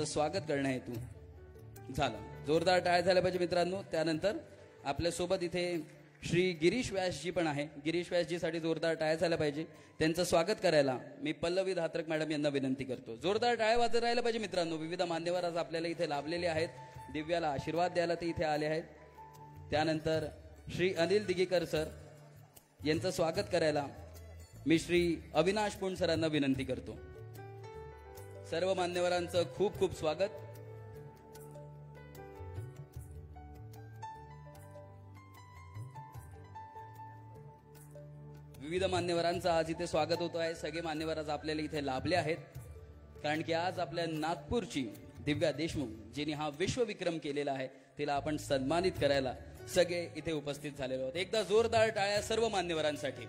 स्वागत करण्या हेतू झालं. जोरदार टाळ्या झाल्या पाहिजे मित्रांनो. त्यानंतर आपल्या सोबत इथे श्री गिरीश व्यासजी पण आहे. गिरीश व्यासजी साठी जोरदार टाळ्या झाल्या पाहिजे. त्यांचं स्वागत करायला मी पल्लवी धात्रक मॅडम यांना विनंती करतो. जोरदार टाळ्या वाजत राहायला पाहिजे मित्रांनो. विविध मान्यवर आज आपल्याला इथे लाभलेले आहेत. दिव्याला आशीर्वाद द्यायला ते इथे आले आहेत. त्यानंतर श्री अनिल दिगेकर सर यांचं स्वागत करायला मी श्री अविनाश पुंड सरांना विनंती करतो. सर्व मान्यवरांचं खूप खूप स्वागत. विविध मान्यवरांचं आज इथे स्वागत होत आहे. सगळे मान्यवर आज आपल्याला इथे लाभले आहेत. कारण की आज आपल्या नागपूरची दिव्या देशमुख जिने हा विश्वविक्रम केलेला आहे तिला आपण सन्मानित करायला सगळे इथे उपस्थित झालेलो आहोत. एकदा जोरदार टाळ्या सर्व मान्यवरांसाठी.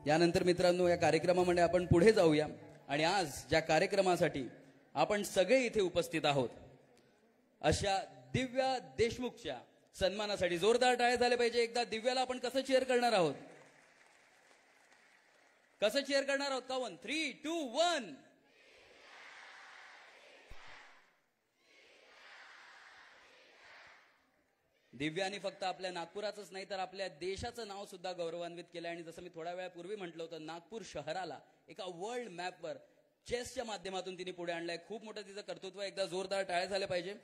यानंतर मित्रांनो या कार्यक्रमामध्ये आपण पुढे जाऊया आणि आज ज्या कार्यक्रमासाठी आपण सगळे इथे उपस्थित आहोत अशा दिव्या देशमुखच्या सन्मानासाठी जोरदार टाळ्या झाल्या पाहिजे. एकदा दिव्याला आपण कसं चेअर करणार आहोत, कसं चेअर करणार आहोत. काउंट 3, 2, 1. दिव्याने फक्त आपल्या नागपुराचंच नाही तर आपल्या देशाचं नाव सुद्धा गौरवान्वित केलं. आणि जसं मी थोड्या वेळापूर्वी म्हटलं होतं, नागपूर शहराला एका वर्ल्ड मॅपवर चेसच्या माध्यमातून तिने पुढे आणलंय. खूप मोठं तिचं कर्तृत्व. एकदा जोरदार टाळ्या झाल्या पाहिजे.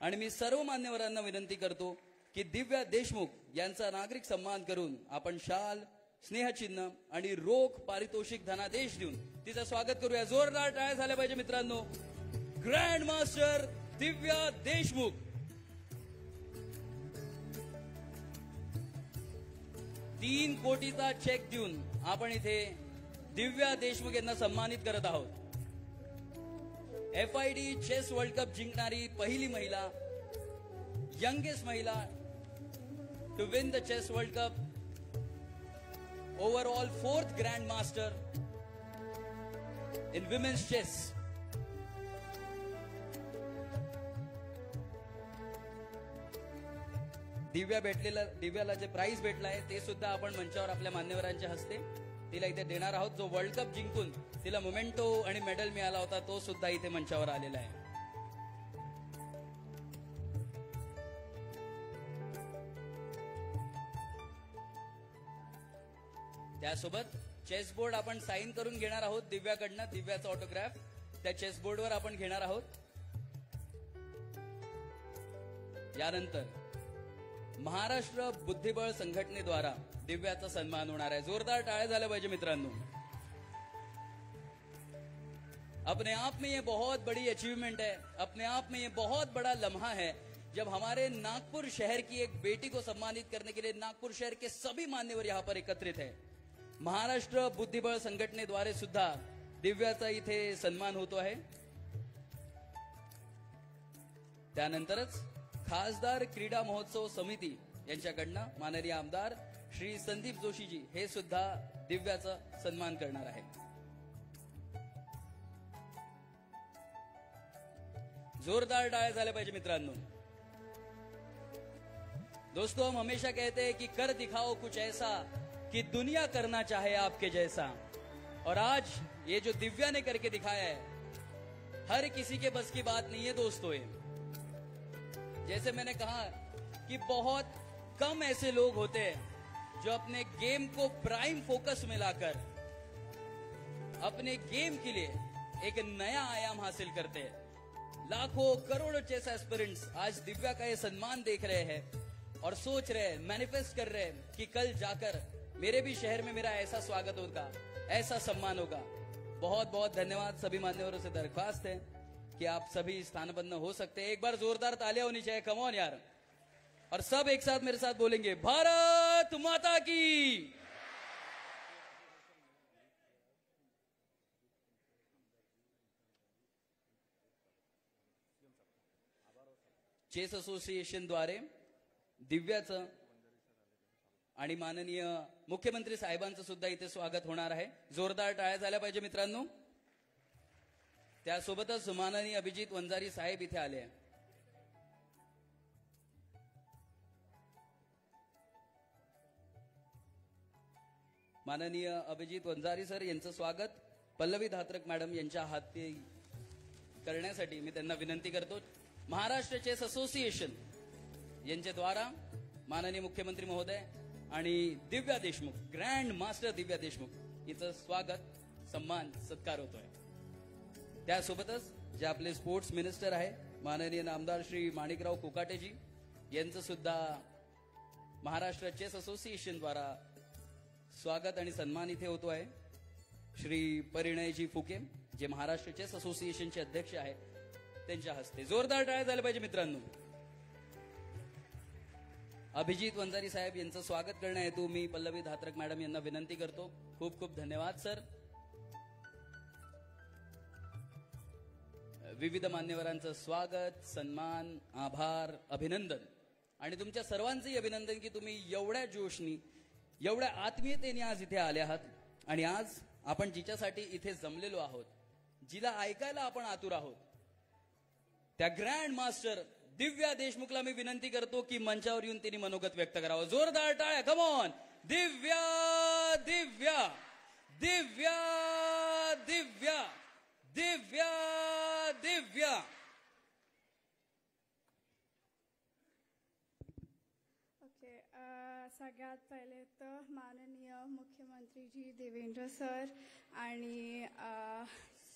आणि मी सर्व मान्यवरांना विनंती करतो की दिव्या देशमुख यांचा नागरिक सन्मान करून आपण शाल, स्नेहचिन्ह आणि रोख पारितोषिक धनादेश देऊन तिचं स्वागत करूया. जोरदार टाळ्या झाल्या पाहिजे मित्रांनो. Grand master Divya Deshmukh. $3 कोटीचा चेक देऊन आपण इथे दिव्या देशमुख यांना सन्मानित करत आहोत. FID चेस वर्ल्ड कप जिंकणारी पहिली महिला, यंगेस्ट महिला to win the chess world cup, overall 4th grand master in women's chess. दिव्याला जे प्राइज भेटलं आहे ते सुद्धा आपण मंचावर आपल्या मान्यवरांच्या हस्ते तिला इथे देणार आहोत. जो वर्ल्ड कप जिंकून तिला मोमेंटो आणि मेडल मिळाला होता तो सुद्धा इथे मंचावर आलेला आहे. त्यासोबत चेसबोर्ड आपण साईन करून घेणार आहोत दिव्याकडनं. दिव्याचा ऑटोग्राफ त्या चेसबोर्डवर आपण घेणार आहोत. यानंतर महाराष्ट्र बुद्धिबळ संघटनेद्वारा दिव्याचा सन्मान होणार आहे. जोरदार टाळ्या झाल्या पाहिजे मित्रांनो. अपने आप में ये बहुत बड़ी अचीवमेंट है, अपने आप में ये बहुत बड़ा लम्हा है जब हमारे नागपुर शहर की एक बेटी को सम्मानित करने के लिए नागपुर शहर के सभी मान्यवर यहाँ पर एकत्रित है. महाराष्ट्र बुद्धिबळ संघटनेद्वारे सुद्धा दिव्याचा इथे सन्मान होतो आहे. त्यानंतरच खासदार क्रीडा महोत्सव समिती यांच्याकडनं माननीय आमदार श्री संदीप जोशीजी हे सुद्धा दिव्याचा सन्मान करणार आहे. जोरदार टाळ्या झाल्या पाहिजे मित्रांनो. दोस्तों, हम हमेशा कहते हैं कि कर दिखाओ कुछ ऐसा कि दुनिया करना चाहे आपके जैसा. और आज ये जो दिव्या ने करके दिखाया है हर किसी के बस की बात नहीं है दोस्तों. ये जैसे मैंने कहा कि बहुत कम ऐसे लोग होते हैं जो अपने गेम को प्राइम फोकस में लाकर अपने गेम के लिए एक नया आयाम हासिल करते हैं. लाखों करोड़ों चेस एस्पिरेंट्स आज दिव्या का ये सन्मान देख रहे हैं और सोच रहे हैं, मैनिफेस्ट कर रहे हैं कि कल जाकर मेरे भी शहर में मेरा ऐसा स्वागत होगा, ऐसा सम्मान होगा. बहुत बहुत धन्यवाद. सभी मान्यवरों से दरख्वास्त है कि आप सभी स्थानबद्ध हो सकते हैं. एक बार जोरदार तालियां होनी चाहिए. कम ऑन यार. और सब एक साथ मेरे साथ बोलेंगे, भारत माता की. चेस असोसिएशन द्वारे दिव्याचं आणि माननीय मुख्यमंत्री साहेबांचं सुद्धा इथे स्वागत होणार आहे. जोरदार टाळ्या झाल्या पाहिजे मित्रांनो. त्यासोबतच माननीय अभिजित वंजारी साहेब इथे आले. माननीय अभिजित वंजारी सर यांचं स्वागत पल्लवी धात्रक मॅडम यांच्या हाती करण्यासाठी मी त्यांना विनंती करतो. महाराष्ट्र चेस असोसिएशन यांच्या द्वारा माननीय मुख्यमंत्री महोदय आणि दिव्या देशमुख, ग्रँड मास्टर दिव्या देशमुख हिचं स्वागत, सन्मान, सत्कार होतोय. त्यासोबतच जे आपले स्पोर्ट्स मिनिस्टर आहे माननीय नामदार श्री माणिकराव कोकाटेजी यांचं सुद्धा महाराष्ट्र चेस असोसिएशन द्वारा स्वागत आणि सन्मान इथे होतो आहे. श्री परिणयजी फुके जे महाराष्ट्र चेस असोसिएशनचे अध्यक्ष आहेत त्यांच्या हस्ते जोरदार टाळ्या झाल्या पाहिजे मित्रांनो. अभिजित वंजारी साहेब यांचं स्वागत करण्याहेतू मी पल्लवी धात्रक मॅडम यांना विनंती करतो. खूप खूप धन्यवाद सर. विविध मान्यवरांचं स्वागत, सन्मान, आभार, अभिनंदन आणि तुमच्या सर्वांचंही अभिनंदन की तुम्ही एवढ्या जोशनी, एवढ्या आत्मीयतेने आज इथे आले आहात. आणि आज आपण जिच्यासाठी इथे जमलेलो आहोत, जिला ऐकायला आपण आतुर आहोत, त्या ग्रँड मास्टर दिव्या देशमुखला मी विनंती करतो की मंचावर येऊन त्यांनी मनोगत व्यक्त करावं. जोरदार टाळ्या. Come on. दिव्या दिव्या दिव्या दिव्या दिव्या दिव्या. सगळ्यात पहिले तर माननीय मुख्यमंत्रीजी देवेंद्र सर आणि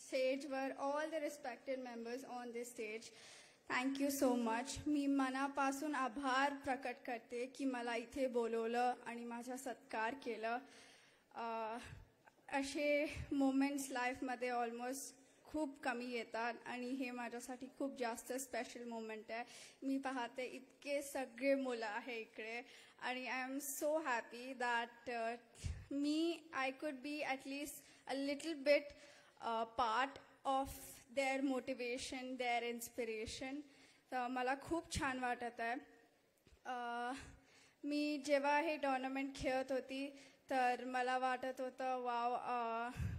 स्टेजवर all the respected members on this stage, thank you so much. मी मनापासून आभार प्रकट करते की मला इथे बोलवलं आणि माझा सत्कार केलं. असे मोमेंट्स लाईफमध्ये ऑलमोस्ट खूप कमी येतात आणि हे माझ्यासाठी खूप जास्त स्पेशल मोमेंट आहे. मी पाहते इतके सगळे मुलं आहे इकडे आणि I am so happy that I could be at least a little bit part of their motivation, their inspiration. तर मला खूप छान वाटत आहे. मी जेव्हा हे टुर्नामेंट खेळत होती तर मला वाटत होतं wow,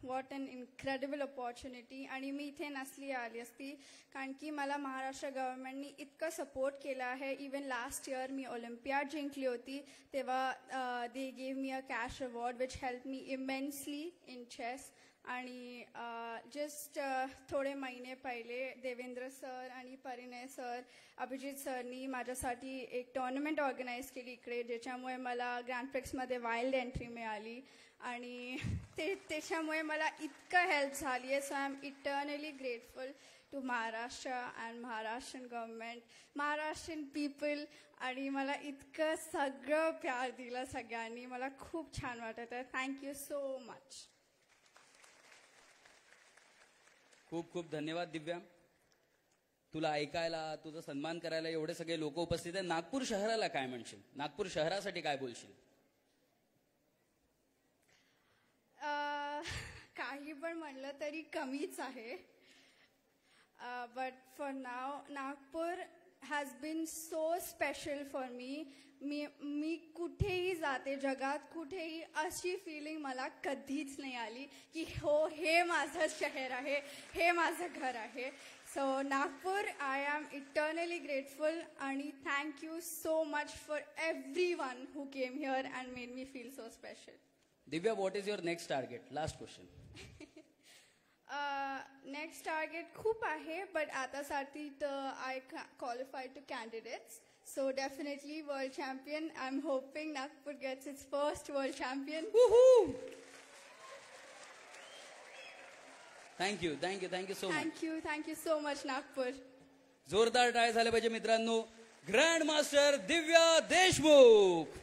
what an incredible opportunity. आणि मी इथे नसली आली असती कारण की मला महाराष्ट्र गव्हर्नमेंटनी इतकं सपोर्ट केलं आहे. इवन लास्ट इयर मी ऑलिम्पियाड जिंकली होती तेव्हा they gave me a cash award which help me immensely in chess. आणि जस्ट थोडे महिने पहिले देवेंद्र सर आणि परिणय सर, अभिजित सरनी माझ्यासाठी एक टुर्नामेंट ऑर्गनाईज केली इकडे, ज्याच्यामुळे मला ग्रँड प्रिक्समध्ये वाईल्ड एंट्री मिळाली आणि त्याच्यामुळे मला इतकं हेल्प झाली आहे. So I am eternally grateful to Maharashtra and Maharashtrian government, Maharashtrian people. आणि मला इतकं सगळं प्यार दिलं सगळ्यांनी. मला खूप छान वाटत आहे. Thank you so much. खूप खूप धन्यवाद दिव्या. तुला ऐकायला, तुझा सन्मान करायला एवढे सगळे लोक उपस्थित आहेत. नागपूर शहराला काय म्हणशील? नागपूर शहरासाठी काय बोलशील? काही पण म्हणलं तरी कमीच आहे. बट फॉर नाव Nagpur has been so special for me. मी कुठेही जाते जगात, कुठेही अशी फिलिंग मला कधीच नाही आली की हो हे माझं शहर आहे, हे माझं घर आहे. So Nagpur, I am eternally grateful आणि thank you so much for everyone who came here and made me feel so special. Divya, what is your next target? Last question. Next target खूप आहे बट आतासाठी तर I qualified to candidates. So definitely world champion. I'm hoping Nagpur gets its first world champion. Woohoo! Thank you so much. Thank you so much Nagpur. जोरदार टाळ्या झाल्या पाहिजे मित्रांनो. Grand master Divya Deshmukh.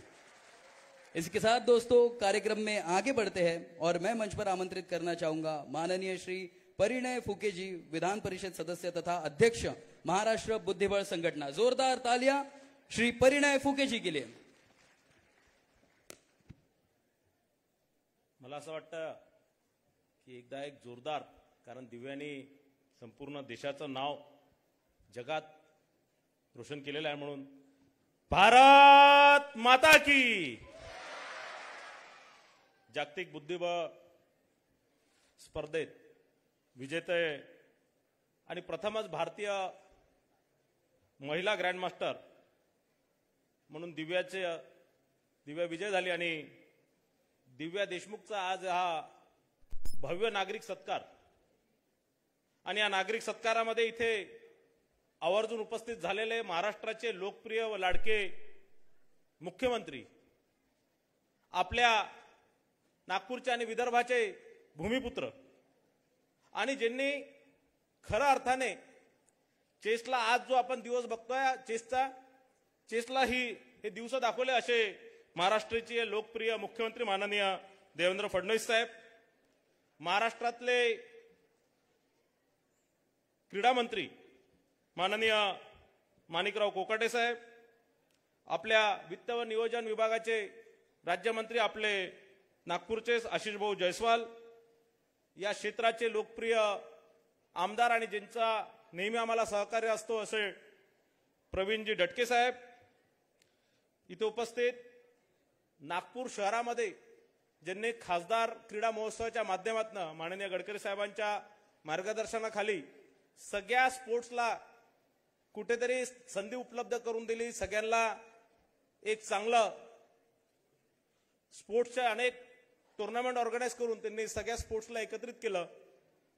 इसके साथ दोस्तों कार्यक्रम में आगे बढ़ते हैं और मैं मंच पर आमंत्रित करना चाहूंगा माननीय श्री परिणय फुके जी, विधान परिषद सदस्य तथा अध्यक्ष महाराष्ट्र बुद्धिबळ संघटना. जोरदार तालियां श्री परिणय फुके जी के लिए. मला असं वाटतं की एकदा एक जोरदार, कारण दिव्याने संपूर्ण देशाचं नाव जगात रोशन केलेलं आहे, म्हणून भारत माता की. जागतिक बुद्धिबळ स्पर्धेत विजेते आणि प्रथमच भारतीय महिला ग्रँडमास्टर म्हणून दिव्या विजय झाली आणि दिव्या देशमुखचा आज हा भव्य नागरिक सत्कार आणि या नागरिक सत्कारामध्ये इथे आवर्जून उपस्थित झालेले महाराष्ट्राचे लोकप्रिय व लाडके मुख्यमंत्री, आपल्या नागपूरचे आणि विदर्भाचे भूमिपुत्र आणि ज्यांनी खऱ्या अर्थाने चेसला आज जो आपण दिवस बघतोय चेसला हे दिवस दाखवले असे महाराष्ट्राचे लोकप्रिय मुख्यमंत्री माननीय देवेंद्र फडणवीस साहेब, महाराष्ट्रातले क्रीडा मंत्री माननीय माणिकराव कोकाटे साहेब, आपल्या वित्त व नियोजन विभागाचे राज्यमंत्री आपले नागपूरचे आशिष भाऊ जयस्वाल, या क्षेत्राचे लोकप्रिय आमदार आणि ज्यांचा नेहमी आम्हाला सहकार्य असतो असे प्रवीणजी डटके साहेब, इथे उपस्थित नागपूर शहरामध्ये ज्यांनी खासदार क्रीडा महोत्सवाच्या माध्यमातून माननीय गडकरी साहेबांच्या मार्गदर्शनाखाली सगळ्या स्पोर्ट्सला कुठेतरी संधी उपलब्ध करून दिली, सगळ्यांना एक चांगलं स्पोर्ट्सचे अनेक टुर्नामेंट ऑर्गनाईज करून त्यांनी सगळ्या स्पोर्ट्सला एकत्रित केलं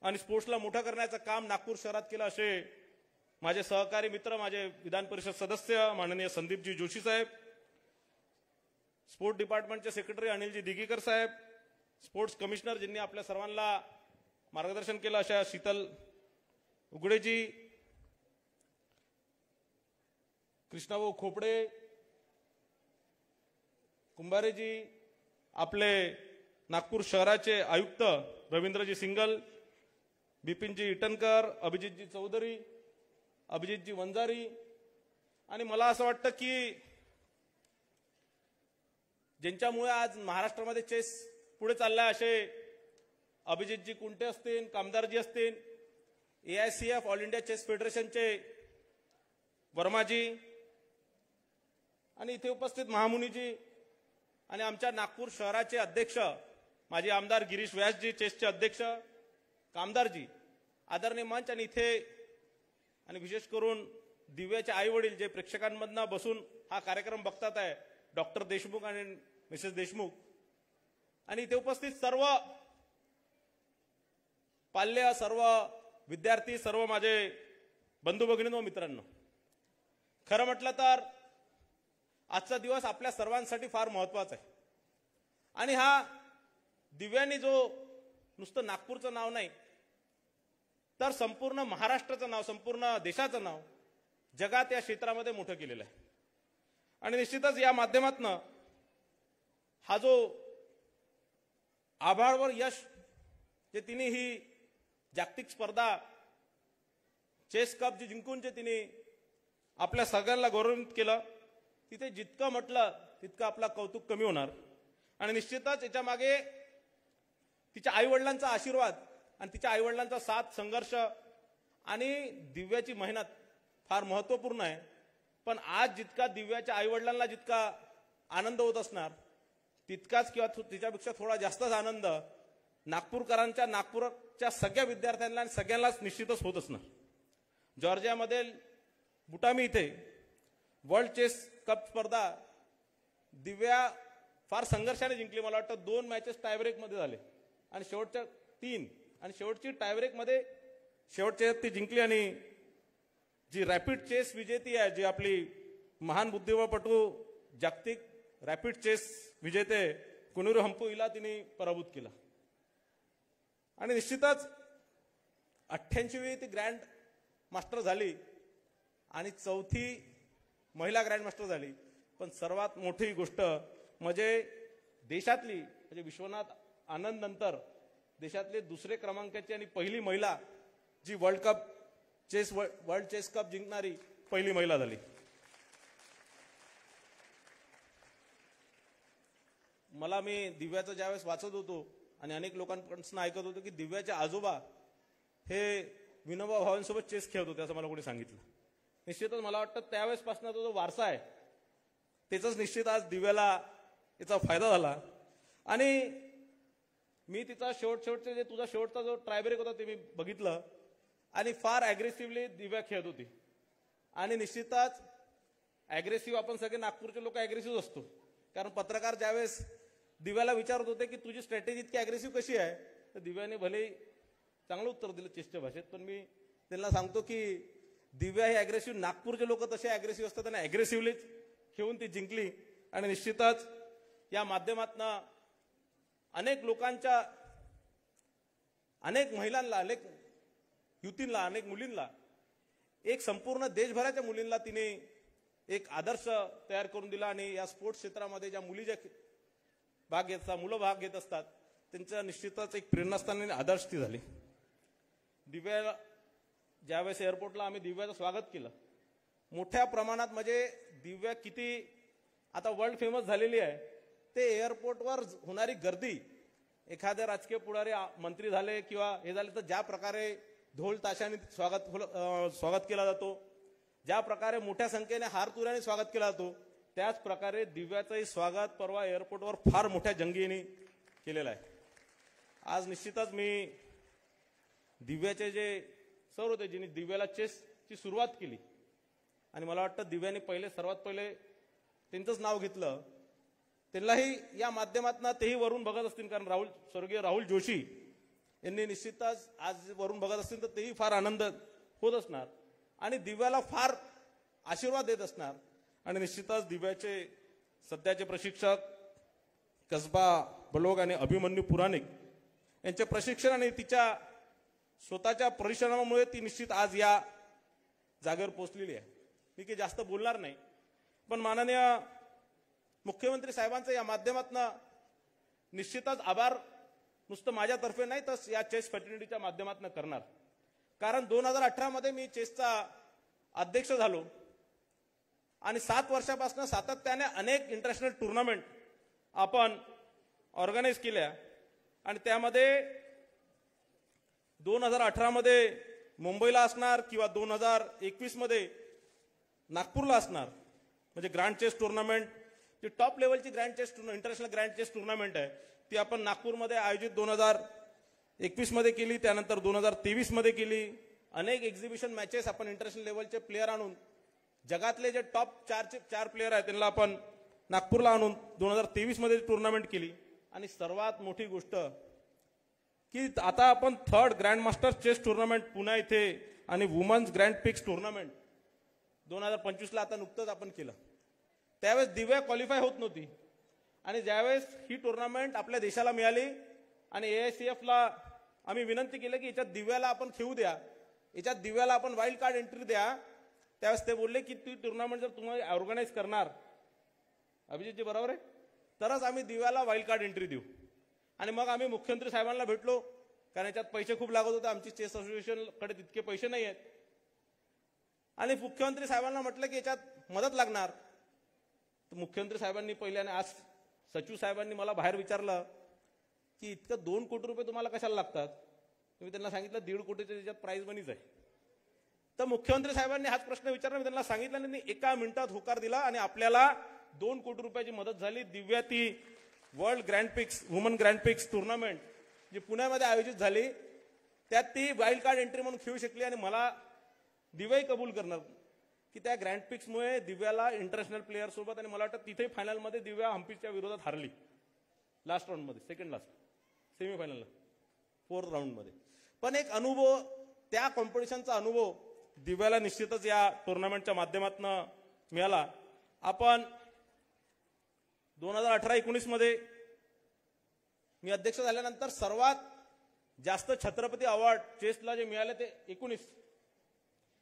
आणि स्पोर्ट्सला मोठं करण्याचं काम नागपूर शहरात केलं असे माझे सहकारी मित्र, माझे विधान परिषद सदस्य माननीय संदीपजी जोशी साहेब, स्पोर्ट्स डिपार्टमेंटचे सेक्रेटरी अनिलजी दिगीकर साहेब, स्पोर्ट्स कमिशनर ज्यांनी आपल्या सर्वांना मार्गदर्शन केलं अशा शीतल उगडेजी, कृष्णाभाऊ खोपडे, कुंभारेजी, आपले नागपूर शहराचे आयुक्त रवींद्रजी सिंगल, बिपिनजी इटनकर, अभिजितजी चौधरी, अभिजितजी वंजारी, आणि मला असं वाटतं की ज्यांच्यामुळे आज महाराष्ट्रामध्ये चेस पुढे चाललाय असे अभिजितजी कुंटे असतील, कामदारजी असतील, AICF ऑल इंडिया चेस फेडरेशनचे वर्माजी, आणि इथे उपस्थित महामुनीजी, आणि आमच्या नागपूर शहराचे अध्यक्ष माजी आमदार गिरीश व्यासजी, चेसचे अध्यक्ष, कामदारजी, आदरणीय मंच, आणि इथे आणि विशेष करून दिव्याचे आई वडील जे प्रेक्षकांमधनं बसून हा कार्यक्रम बघतात आहे, डॉक्टर देशमुख आणि मिसेस देशमुख, आणि इथे उपस्थित सर्व पाल्य, सर्व विद्यार्थी, सर्व माझे बंधू भगिनी व मित्रांनो, खरं म्हटलं तर आजचा दिवस आपल्या सर्वांसाठी फार महत्वाचा आहे. आणि हा दिव्यांनी जो नुसतं नागपूरचं नाव नाही तर संपूर्ण महाराष्ट्राचं नाव, संपूर्ण देशाचं नाव जगात या क्षेत्रामध्ये मोठं केलेलं आहे. आणि निश्चितच या माध्यमातून हा जो आभाळवर यश जे तिने ही जागतिक स्पर्धा चेस कप जी जिंकून जे तिने आपल्या सगळ्यांना गौरवित केलं, तिथे जितकं म्हटलं तितकं आपला कौतुक कमी होणार. आणि निश्चितच याच्या मागे तिच्या आईवडिलांचा आशीर्वाद आणि तिच्या आईवडिलांचा साथ, संघर्ष आणि दिव्याची मेहनत फार महत्वपूर्ण आहे. पण आज जितका दिव्याच्या आईवडिलांना जितका आनंद होत असणार तितकाच किंवा तिच्यापेक्षा थोडा जास्तच आनंद नागपूरच्या सगळ्या विद्यार्थ्यांना आणि सगळ्यांनाच निश्चितच होत असणार. जॉर्जियामध्ये बुटामी इथे वर्ल्ड चेस कप स्पर्धा दिव्या फार संघर्षाने जिंकली. मला वाटतं 2 मॅचेस टायब्रेकमध्ये झाले आणि शेवटच्या 3 आणि शेवटची टायब्रेकमध्ये शेवटच्या ती जिंकली. आणि जी रॅपिड चेस विजेती आहे, जी आपली महान बुद्धिबळपटू जागतिक रॅपिड चेस विजेते कुनुरू हंपू हिला तिने पराभूत केला. आणि निश्चितच 88वी ती ग्रँड मास्टर झाली आणि 4थी महिला ग्रँड मास्टर झाली. पण सर्वात मोठी गोष्ट म्हणजे देशातली, म्हणजे विश्वनाथ आनंद नंतर देशातले दुसरे क्रमांकाची आणि पहिली महिला जी वर्ल्ड चेस कप जिंकणारी पहिली महिला झाली. मी दिव्याचं ज्यावेळेस वाचत होतो आणि अनेक लोकांपासून ऐकत होतो की दिव्याचे आजोबा हे विनोबा भावांसोबत चेस खेळत होते असं मला कोणी सांगितलं. निश्चितच मला वाटतं त्यावेळेसपासून तो वारसा आहे त्याचाच निश्चित आज दिव्याला याचा फायदा झाला. आणि मी तिचा शेवटचे जे तुझा शेवटचा जो ट्रायब्रेक होता ते मी बघितलं आणि फार अग्रेसिव्हली दिव्या खेळत होती. आणि निश्चितच अग्रेसिव्ह आपण सगळे नागपूरचे लोक अग्रेसिव्ह असतो, कारण पत्रकार ज्यावेळेस दिव्याला विचारत होते की तुझी स्ट्रॅटेजी इतकी अग्रेसिव्ह कशी आहे, तर दिव्याने भले चांगलं उत्तर दिलं चेसच्या भाषेत, पण मी त्यांना सांगतो की दिव्या ही अग्रेसिव्ह, नागपूरचे लोक तसे अग्रेसिव्ह असतात, त्यांना अग्रेसिव्हलीच खेळून ती जिंकली. आणि निश्चितच या माध्यमातून अनेक लोकांच्या, अनेक महिलांना, अनेक युवतींना, अनेक मुलींना, एक संपूर्ण देशभराच्या मुलींना तिने एक आदर्श तयार करून दिला. आणि या स्पोर्ट्स क्षेत्रामध्ये ज्या मुली ज्या भाग घेत असतात, मुलं भाग घेत असतात, त्यांचा निश्चितच एक प्रेरणास्थान आणि आदर्श ती झाली. दिव्या ज्यावेळेस एअरपोर्टला आम्ही दिव्याचं स्वागत केलं मोठ्या प्रमाणात, म्हणजे दिव्या किती आता वर्ल्ड फेमस झालेली आहे, ते एअरपोर्टवर होणारी गर्दी, एखाद्या राजकीय पुढारी मंत्री झाले किंवा हे झाले तर ज्या प्रकारे ढोल ताशाने स्वागत केला जातो, ज्या प्रकारे मोठ्या संख्येने हारतुऱ्याने स्वागत केला जातो, त्याच प्रकारे दिव्याचंही स्वागत परवा एअरपोर्टवर फार मोठ्या जंगीने केलेलं आहे. आज निश्चितच मी दिव्याचे जे सर होते, ज्यांनी दिव्याला चेसची सुरुवात केली, आणि मला वाटतं दिव्याने सर्वात पहिले त्यांचंच नाव घेतलं, त्यांनाही या माध्यमातून तेही वरून बघत असतील, कारण स्वर्गीय राहुल जोशी यांनी निश्चितच आज वरून बघत असतील तर तेही फार आनंद होत असणार आणि दिव्याला फार आशीर्वाद देत असणार. आणि निश्चितच दिव्याचे सध्याचे प्रशिक्षक कसबा बलोग आणि अभिमन्यू पुराणिक यांचे प्रशिक्षण आणि तिच्या स्वतःच्या परिश्रमामुळे ती निश्चित आज या जागेवर पोहोचलेली आहे. मी काही जास्त बोलणार नाही, पण माननीय मुख्यमंत्री साहेबांचं या माध्यमातून निश्चितच आभार नुसतं माझ्यातर्फे नाही तर या चेस फॅटर्निटीच्या माध्यमातून करणार. कारण 2018 मध्ये मी चेसचा अध्यक्ष झालो आणि 7 वर्षापासून सातत्याने अनेक इंटरनॅशनल टुर्नामेंट आपण ऑर्गनाईज केल्या आणि त्यामध्ये 2018 मध्ये मुंबईला असणार किंवा 2021 मध्ये नागपूरला असणार, म्हणजे ग्रँड चेस टुर्नामेंट, जी टॉप लेवलची grand chess international grand chess tournament आहे, ती आपण नागपूरमध्ये आयोजित 2021 मध्ये केली, त्यानंतर 2023 मध्ये केली. अनेक एक्झिबिशन मॅचेस आपण इंटरनॅशनल लेवलचे प्लेयर आणून, जगातले जे टॉप 4 प्लेयर आहेत त्यांना आपण नागपूरला आणून 2023 मध्ये टुर्नामेंट केली. आणि सर्वात मोठी गोष्ट की आता आपण 3rd grand master chess tournament Pune इथे आणि वुमन्स ग्रँड पिक्स टुर्नामेंट 2025ला आता नुकतंच आपण केलं. त्यावेळेस दिव्या क्वालिफाय होत नव्हती आणि ज्यावेळेस ही टुर्नामेंट आपल्या देशाला मिळाली आणि AICFला आम्ही विनंती केली की याच्यात दिव्याला आपण खेळू द्या, याच्यात दिव्याला आपण वाईल्ड कार्ड एंट्री द्या, त्यावेळेस ते बोलले की ती टुर्नामेंट जर तुम्ही ऑर्गनाईज करणार अभिजितजी बरोबर आहे तरच आम्ही दिव्याला वाईल्ड कार्ड एंट्री देऊ. आणि मग आम्ही मुख्यमंत्री साहेबांना भेटलो, कारण याच्यात पैसे खूप लागत होते, आमची चेस असोसिएशनकडे तितके पैसे नाही आहेत. आणि मुख्यमंत्री साहेबांना म्हटलं की याच्यात मदत लागणार. तर मुख्यमंत्री साहेबांनी पहिल्याने, आज सचिव साहेबांनी मला बाहेर विचारलं की इतकं 2 कोटी रुपये तुम्हाला कशाला लागतात. मी त्यांना सांगितलं 1.5 कोटीच्या त्याच्यात प्राइज मनीच आहे. तर मुख्यमंत्री साहेबांनी हाच प्रश्न विचारला, मी त्यांना सांगितलं आणि त्यांनी 1 मिनिटात होकार दिला आणि आपल्याला 2 कोटी रुपयाची मदत झाली. दिव्या ती वर्ल्ड ग्रँड पिक्स, वुमन ग्रँड पिक्स टुर्नामेंट जी पुण्यामध्ये आयोजित झाली त्यात ती वाईल्ड कार्ड एंट्री म्हणून खेळू शकली. आणि मला दिव्याही कबूल करणार की त्या ग्रँड पिक्समुळे दिव्याला इंटरनॅशनल प्लेयर सोबत, आणि मला वाटतं तिथे फायनलमध्ये दिव्या हम्पीच्या विरोधात हारली लास्ट राऊंडमध्ये, सेकंड लास्ट सेमीफायनलला 4th राऊंडमध्ये. पण एक अनुभव, त्या कॉम्पिटिशनचा अनुभव दिव्याला निश्चितच या टुर्नामेंटच्या माध्यमातून मिळाला. आपण 2018-19 मध्ये मी अध्यक्ष झाल्यानंतर सर्वात जास्त छत्रपती अवॉर्ड चेसला जे मिळाले ते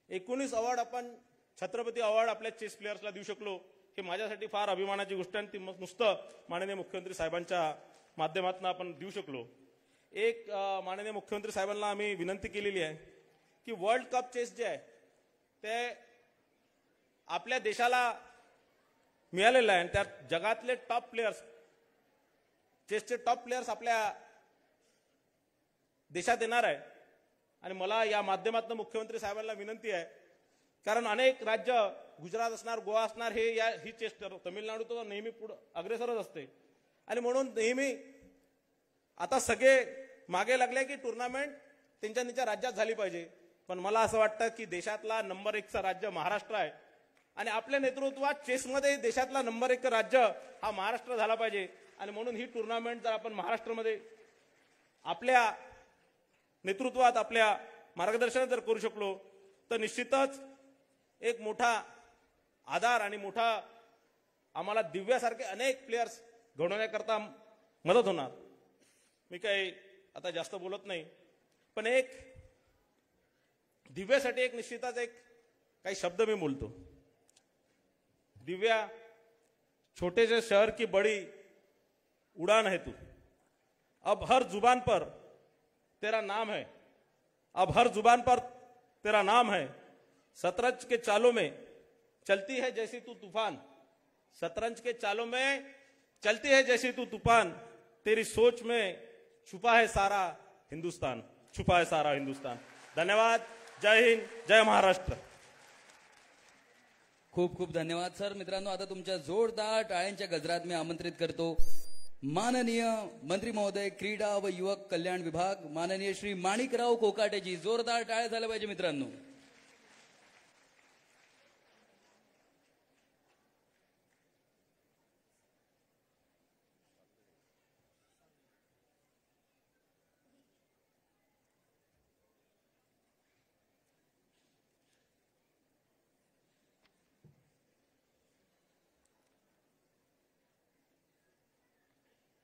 19 अवॉर्ड आपण छत्रपती अवॉर्ड आपल्या चेस प्लेयर्सला देऊ शकलो. हे माझ्यासाठी फार अभिमानाची गोष्ट आहे. ती नुसतं माननीय मुख्यमंत्री साहेबांच्या माध्यमातून आपण देऊ शकलो. एक माननीय मुख्यमंत्री साहेबांना आम्ही विनंती केलेली आहे की वर्ल्ड कप चेस जे आहे ते आपल्या देशाला मिळालेलं आहे आणि त्यात जगातले टॉप प्लेयर्स, चेसचे टॉप प्लेयर्स आपल्या देशात येणार आहे. आणि मला या माध्यमातून मुख्यमंत्री साहेबांना विनंती आहे, कारण अनेक राज्य, गुजरात असणार, गोवा असणार, ही चेस, तमिळनाडू तर नेहमी पुढे अग्रेसरच असते. आणि म्हणून नेहमी आता सगळे मागे लागले की टुर्नामेंट त्यांच्या राज्यात झाली पाहिजे. पण मला असं वाटतं की देशातला नंबर 1चं राज्य महाराष्ट्र आहे आणि आपल्या नेतृत्वात चेसमध्ये देशातला नंबर 1 राज्य हा महाराष्ट्र झाला पाहिजे. आणि म्हणून ही टुर्नामेंट जर आपण महाराष्ट्रामध्ये आपल्या नेतृत्वात आपल्या मार्गदर्शनात जर करू शकलो तर निश्चितच एक मोठा आधार आणि मोठा आम्हाला दिव्यासारखे अनेक प्लेयर्स घडवण्याकरता मदत होणार. मी काही आता जास्त बोलत नाही, पण एक दिव्यासाठी एक निश्चितच एक काही शब्द मी बोलतो. दिव्या, छोटे से शहर की बड़ी उड़ान है तू, अब हर जुबान पर तेरा नाम है, अब हर जुबान पर तेरा नाम है. शतरंज के चालों में चलती है जैसी तू तूफान, शतरंज के चालों में चलती है जैसी तू तूफान, तेरी सोच में छुपा है सारा हिंदुस्तान, छुपा है सारा हिंदुस्तान. धन्यवाद. जय हिंद, जय महाराष्ट्र. खूप खूप धन्यवाद सर. मित्रांनो, आता तुमच्या जोरदार टाळ्यांच्या गजरात मी आमंत्रित करतो माननीय मंत्री महोदय क्रीडा व युवक कल्याण विभाग माननीय श्री माणिकराव कोकाटेजी. जोरदार टाळ्या झाल्या पाहिजे मित्रांनो.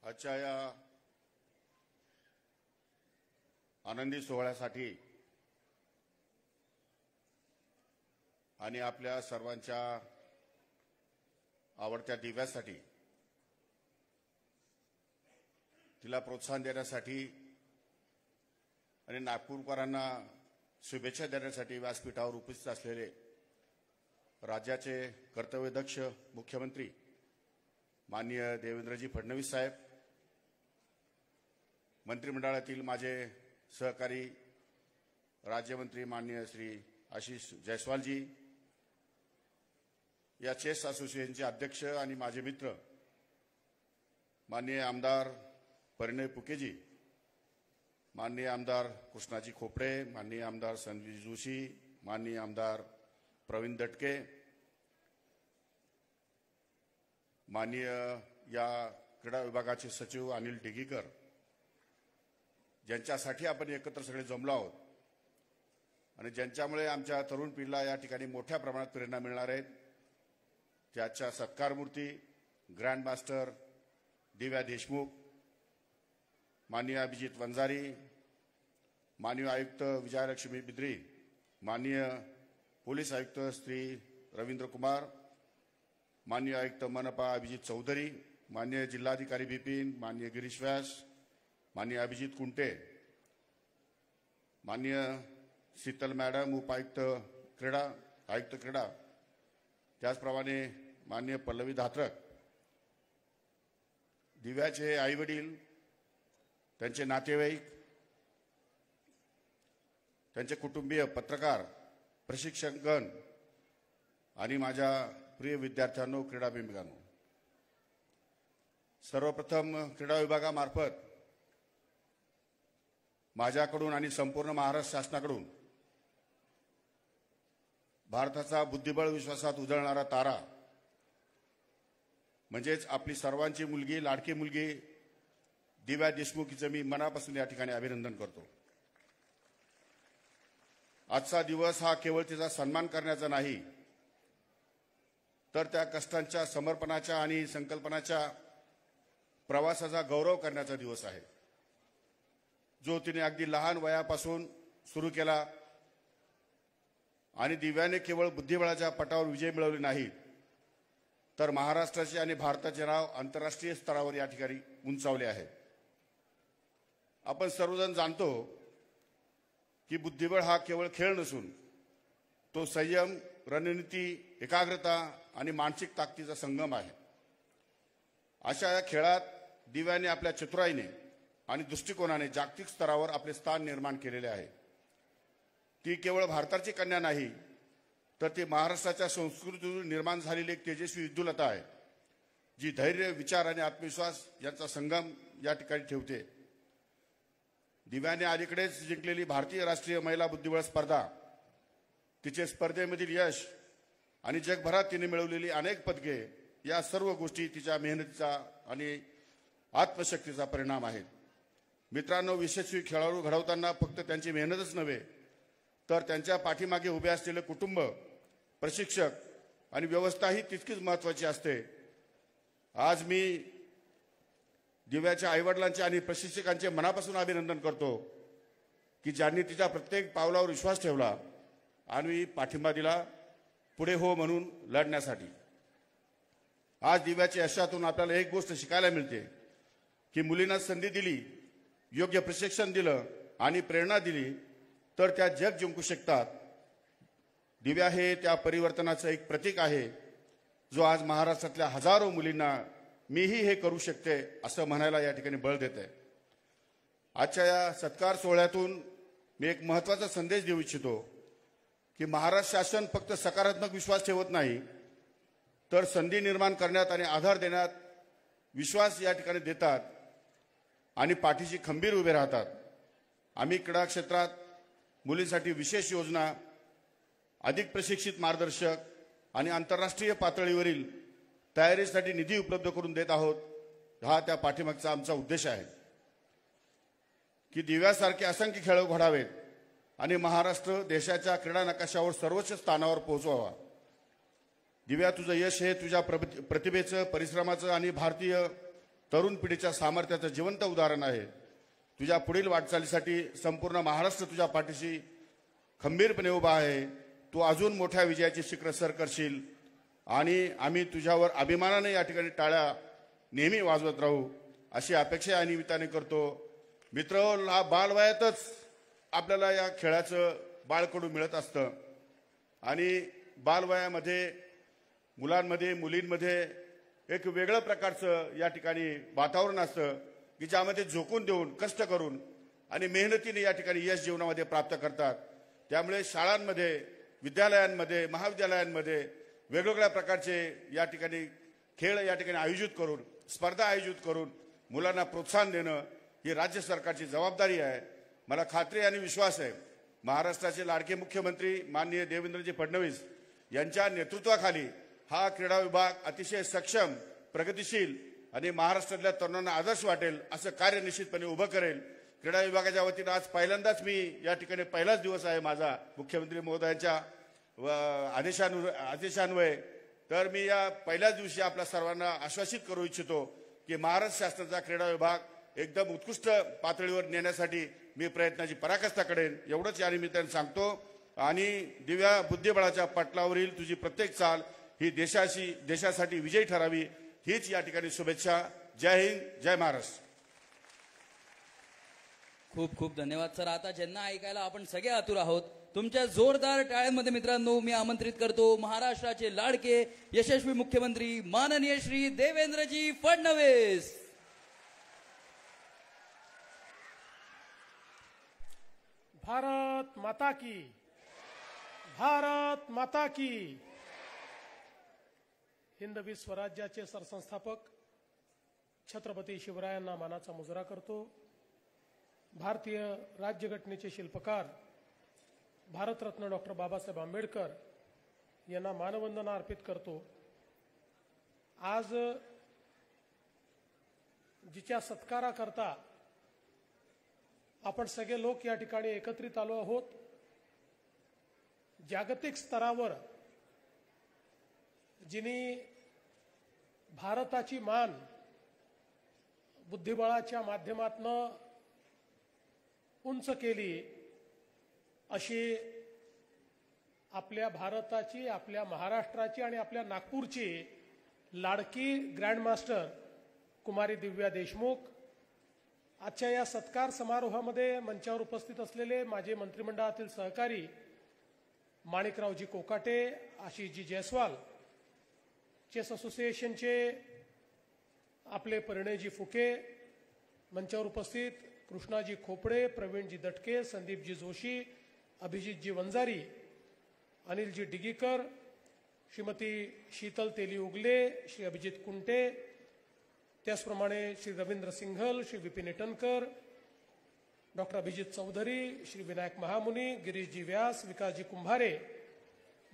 आजच्या या आनंदी सोहळ्यासाठी आणि आपल्या सर्वांच्या आवडत्या दिव्यासाठी, तिला प्रोत्साहन देण्यासाठी आणि नागपूरकरांना शुभेच्छा देण्यासाठी व्यासपीठावर उपस्थित असलेले राज्याचे कर्तव्यदक्ष मुख्यमंत्री माननीय देवेंद्रजी फडणवीस साहेब, मंत्रिमंडळातील माझे सहकारी राज्यमंत्री माननीय श्री आशिष जयस्वालजी, या चेस असोसिएशनचे अध्यक्ष आणि माझे मित्र माननीय आमदार परिणय फुकेजी, माननीय आमदार कृष्णाजी खोपडे, माननीय आमदार संजय जोशी, माननीय आमदार प्रवीण दटके, माननीय या क्रीडा विभागाचे सचिव अनिल डिगीकर, ज्यांच्यासाठी आपण एकत्र सगळे जमलो आहोत आणि ज्यांच्यामुळे आमच्या तरुण पिढीला या ठिकाणी मोठ्या प्रमाणात प्रेरणा मिळणार आहे, त्याच्या सत्कारमूर्ती ग्रँड मास्टर दिव्या देशमुख, माननीय अभिजित वंजारी, माननीय आयुक्त विजयलक्ष्मी बिद्री, माननीय पोलीस आयुक्त श्री रवींद्र कुमार, माननीय आयुक्त मनपा अभिजित चौधरी, माननीय जिल्हाधिकारी बिपिन, माननीय गिरीश व्यास, माननीय अभिजित कुंटे, माननीय शीतल मॅडम उपायुक्त क्रीडा आयुक्त क्रीडा, त्याचप्रमाणे माननीय पल्लवी धात्रक, दिव्याचे आईवडील, त्यांचे नातेवाईक, त्यांचे कुटुंबीय, पत्रकार, प्रशिक्षकगण आणि माझ्या प्रिय विद्यार्थ्यांनो, क्रीडाप्रेमिकांनो, सर्वप्रथम क्रीडा विभागामार्फत माझ्याकडून आणि संपूर्ण महाराष्ट्र शासनाकडून भारताचा बुद्धिबळ विश्वासात उजळणारा तारा म्हणजेच आपली सर्वांची मुलगी, लाडकी मुलगी दिव्या देशमुख हिचं मी मनापासून या ठिकाणी अभिनंदन करतो. आजचा दिवस हा केवळ तिचा सन्मान करण्याचा नाही, तर त्या कष्टांच्या, समर्पणाच्या आणि संकल्पनाच्या प्रवासाचा गौरव करण्याचा दिवस आहे, जो तिने अगदी लहान वयापासून सुरू केला. आणि दिव्याने केवळ बुद्धिबळाच्या पटावर विजय मिळवले नाही, तर महाराष्ट्राचे आणि भारताचे नाव आंतरराष्ट्रीय स्तरावर या ठिकाणी उंचावले आहे. आपण सर्वजण जाणतो की बुद्धिबळ हा केवळ खेळ नसून तो संयम, रणनीती, एकाग्रता आणि मानसिक ताकदीचा संगम आहे. अशा या खेळात दिव्याने आपल्या चतुराईने आणि दृष्टिकोनाने जागतिक स्तरावर आपले स्थान निर्माण केलेले आहे. ती केवळ भारताची कन्या नाही, तर ती महाराष्ट्राच्या संस्कृतीतून निर्माण झालेली एक तेजस्वी विद्युलता आहे, जी धैर्य, विचार आणि आत्मविश्वास यांचा संगम या ठिकाणी ठेवते. दिव्याने अलीकडेच जिंकलेली भारतीय राष्ट्रीय महिला बुद्धिबळ स्पर्धा, तिचे स्पर्धेमधील यश आणि जगभरात तिने मिळवलेली अनेक पदके या सर्व गोष्टी तिच्या मेहनतीचा आणि आत्मशक्तीचा परिणाम आहेत. मित्रांनो, यशस्वी खेळाडू घडवताना फक्त त्यांची मेहनतच नव्हे तर त्यांच्या पाठीमागे उभे असलेले कुटुंब, प्रशिक्षक आणि व्यवस्थाही तितकीच महत्त्वाची असते. आज मी दिव्याच्या आईवडिलांचे आणि प्रशिक्षकांचे मनापासून अभिनंदन करतो की ज्यांनी तिच्या प्रत्येक पावलावर विश्वास ठेवला आणि पाठिंबा दिला पुढे हो म्हणून लढण्यासाठी. आज दिव्याच्या यशातून आपल्याला एक गोष्ट शिकायला मिळते की मुलींना संधी दिली, योग्य प्रशिक्षण दिलं आणि प्रेरणा दिली तर त्या जग जिंकू शकतात. दिव्या हे त्या परिवर्तनाचं एक प्रतीक आहे जो आज महाराष्ट्रातल्या हजारो मुलींना मीही हे करू शकते असं म्हणायला या ठिकाणी बळ देते. आजच्या या सत्कार सोहळ्यातून मी एक महत्त्वाचा संदेश देऊ इच्छितो की महाराष्ट्र शासन फक्त सकारात्मक विश्वास ठेवत नाही तर संधी निर्माण करण्यात आणि आधार देण्यात विश्वास या ठिकाणी देतात आणि पाठीशी खंबीर उभे राहतात. आम्ही क्रीडा क्षेत्रात मुलींसाठी विशेष योजना, अधिक प्रशिक्षित मार्गदर्शक आणि आंतरराष्ट्रीय पातळीवरील तयारीसाठी निधी उपलब्ध करून देत आहोत. हा त्या पाठीमागचा आमचा उद्देश आहे की दिव्यासारखे असंख्य खेळाडू घडावेत आणि महाराष्ट्र देशाच्या क्रीडा नकाशावर सर्वोच्च स्थानावर पोहोचवावा. दिव्या, तुझं यश हे तुझ्या प्रतिभेचं, परिश्रमाचं आणि भारतीय तरुण पिढीच्या सामर्थ्याचं जिवंत उदाहरण आहे. तुझ्या पुढील वाटचालीसाठी संपूर्ण महाराष्ट्र तुझ्या पाठीशी खंबीरपणे उभा आहे. तू अजून मोठ्या विजयाची शिखर सर करशील आणि आम्ही तुझ्यावर अभिमानाने या ठिकाणी टाळ्या नेहमी वाजवत राहू अशी अपेक्षा या निमित्ताने करतो. मित्र, बालवयातच आपल्याला या खेळाचं बाळकडू मिळत असतं आणि बालवयामध्ये मुलांमध्ये, मुलींमध्ये एक वेगळं प्रकारचं या ठिकाणी वातावरण असतं की ज्यामध्ये झोकून देऊन, कष्ट करून आणि मेहनतीने या ठिकाणी यश जीवनामध्ये प्राप्त करतात. त्यामुळे शाळांमध्ये, विद्यालयांमध्ये, महाविद्यालयांमध्ये वेगवेगळ्या प्रकारचे या ठिकाणी खेळ या ठिकाणी आयोजित करून, स्पर्धा आयोजित करून मुलांना प्रोत्साहन देणं ही राज्य सरकारची जबाबदारी आहे. मला खात्री आणि विश्वास आहे महाराष्ट्राचे लाडके मुख्यमंत्री माननीय देवेंद्रजी फडणवीस यांच्या नेतृत्वाखाली हा क्रीडा विभाग अतिशय सक्षम, प्रगतिशील आणि महाराष्ट्रातल्या तरुणांना आदर्श वाटेल असं कार्य निश्चितपणे उभं करेल. क्रीडा विभागाच्या वतीनं आज पहिल्यांदाच मी या ठिकाणी पहिलाच दिवस आहे माझा मुख्यमंत्री महोदयांच्या आदेशान्वये, तर मी या पहिल्याच दिवशी आपल्या सर्वांना आश्वासित करू इच्छितो की महाराष्ट्र शासनाचा क्रीडा विभाग एकदम उत्कृष्ट पातळीवर नेण्यासाठी मी प्रयत्नाची पराकाष्ठा करेन एवढंच या निमित्ताने सांगतो. आणि दिव्या, बुद्धिबळाच्या पटलावरील तुझी प्रत्येक चाल ही देशासाठी विजयी ठरावी हीच या ठिकाणी शुभेच्छा. जय हिंद, जय महाराष्ट्र. खूप खूप धन्यवाद सर. आता ज्यांना ऐकायला आपण सगळे आतुर आहोत, तुमच्या जोरदार टाळ्यांमध्ये मित्रांनो मी आमंत्रित करतो महाराष्ट्राचे लाडके यशस्वी मुख्यमंत्री माननीय श्री देवेंद्रजी फडणवीस. भारत माता की, भारत माता की. हिंदवी स्वराज्याचे सरसंस्थापक छत्रपती शिवरायांना मानाचा मुजरा करतो. भारतीय राज्यघटनेचे शिल्पकार भारतरत्न डॉक्टर बाबासाहेब आंबेडकर यांना मानवंदना अर्पित करतो. आज जिच्या सत्काराकरता आपण सगळे लोक या ठिकाणी एकत्रित आलो आहोत, जागतिक स्तरावर जिने भारताची मान बुद्धिबळाच्या माध्यमातून उंच केली अशी आपल्या भारताची, आपल्या महाराष्ट्राची आणि आपल्या नागपूरची लाडकी ग्रँडमास्टर कुमारी दिव्या देशमुख. आजच्या या सत्कार समारोहामध्ये मंचावर उपस्थित असलेले माझे मंत्रिमंडळातील सहकारी माणिकरावजी कोकाटे, आशिषजी जयस्वाल, चेस असोसिएशनचे आपले परिणयजी फुके, मंचावर उपस्थित कृष्णाजी खोपडे, प्रवीणजी दटके, संदीपजी जोशी, अभिजितजी वंजारी, अनिलजी डिगीकर, श्रीमती शीतल तेली उगले, श्री अभिजित कुंटे, त्याचप्रमाणे श्री रवींद्र सिंघल, श्री विपिन इटनकर, डॉक्टर अभिजित चौधरी, श्री विनायक महामुनी, गिरीशजी व्यास, विकासजी कुंभारे,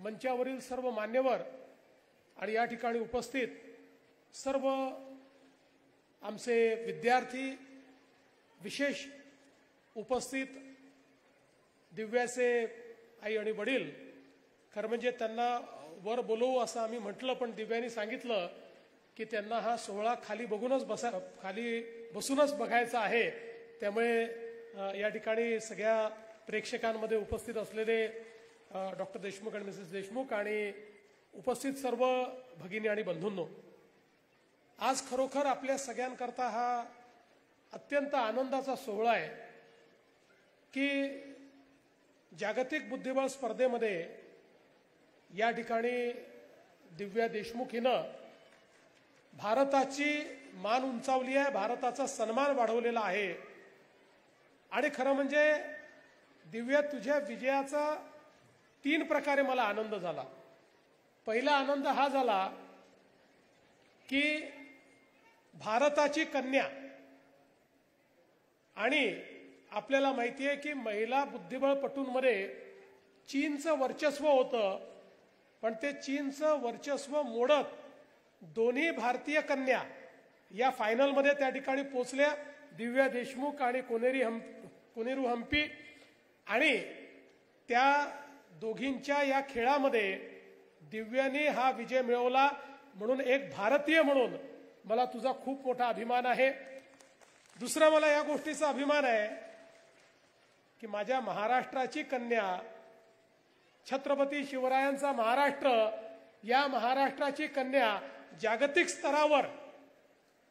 मंचावरील सर्व मान्यवर आणि या ठिकाणी उपस्थित सर्व आमचे विद्यार्थी, विशेष उपस्थित दिव्याचे आई आणि वडील, खरं म्हणजे त्यांना वर बोलवू असं आम्ही म्हटलं, पण दिव्यानी सांगितलं की त्यांना हा सोहळा खाली बसूनच बघायचा आहे. त्यामुळे या ठिकाणी सगळ्या प्रेक्षकांमध्ये उपस्थित असलेले डॉक्टर देशमुख आणि मिसेस देशमुख आणि उपस्थित सर्व भगिनी आणि बंधूंनो, आज खरोखर आपल्या सगळ्यांकरता हा अत्यंत आनंदाचा सोहळा आहे की जागतिक बुद्धिबळ स्पर्धेमध्ये या ठिकाणी दिव्या देशमुख हिनं भारताची मान उंचावली आहे, भारताचा सन्मान वाढवलेला आहे. आणि खरं म्हणजे दिव्या, तुझ्या विजयाचा 3 प्रकारे मला आनंद झाला. पहिला आनंद हा झाला की भारताची कन्या, आणि आपल्याला माहिती आहे की महिला बुद्धिबळपटूंमध्ये चीनचं वर्चस्व होतं, पण ते चीनचं वर्चस्व मोडत दोन्ही भारतीय कन्या या फायनलमध्ये त्या ठिकाणी पोचल्या, दिव्या देशमुख आणि कोनेरू हम्पी. आणि त्या दोघींच्या या खेळामध्ये दिव्याने हा विजय मिळवला. म्हणून एक भारतीय म्हणून मला तुझा खूप मोठा अभिमान आहे. दुसरा मला या गोष्टीचा अभिमान आहे की माझ्या महाराष्ट्राची कन्या, छत्रपती शिवरायांचा महाराष्ट्र, या महाराष्ट्राची कन्या जागतिक स्तरावर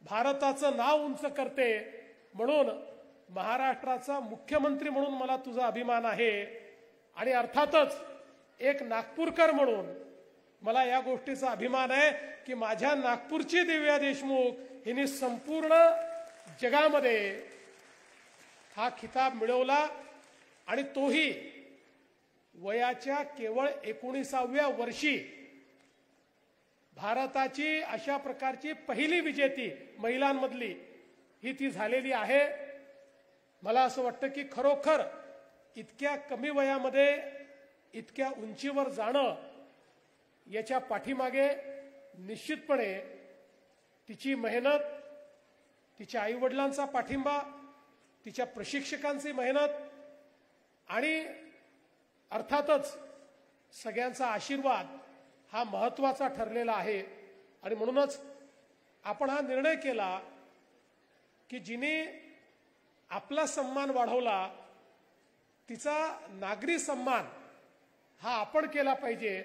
भारताचं नाव उंच करते. म्हणून महाराष्ट्राचा मुख्यमंत्री म्हणून मला तुझा अभिमान आहे. आणि अर्थातच एक नागपूरकर म्हणून मला या गोष्टीचा अभिमान आहे की माझ्या नागपूरची दिव्या देशमुख हिने संपूर्ण जगामध्ये हा खिताब मिळवला, आणि तोही वयाच्या केवळ 19व्या वर्षी. भारताची अशा प्रकारची पहिली विजेती महिलांमधली ही ती झालेली आहे. मला असं वाटतं की खरोखर इतक्या कमी वयामध्ये इतक्या उंचीवर जाणं, याच्या पाठीमागे निश्चितपणे तिची मेहनत, तिच्या आईवडिलांचा पाठिंबा, तिच्या प्रशिक्षकांची मेहनत आणि अर्थातच सगळ्यांचा आशीर्वाद हा महत्त्वाचा ठरलेला आहे. आणि म्हणूनच आपण हा निर्णय केला की जिने आपला सन्मान वाढवला, तिचा नागरी सन्मान हा आपण केला पाहिजे.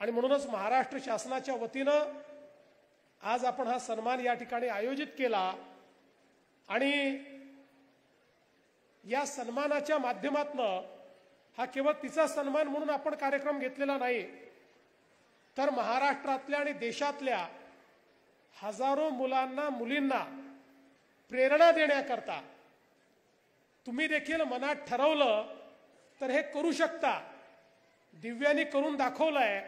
आणि म्हणूनच महाराष्ट्र शासनाच्या वतीनं आज आपण हा सन्मान या ठिकाणी आयोजित केला. आणि या सन्मानाच्या माध्यमातून हा केवळ तिचा सन्मान म्हणून आपण कार्यक्रम घेतलेला नाही, तर महाराष्ट्रातल्या आणि देशातल्या हजारो मुलांना, मुलींना प्रेरणा देण्याकरता तुम्ही देखील मनात ठरवलं तर हे करू शकता. दिव्यांनी करून दाखवलंय.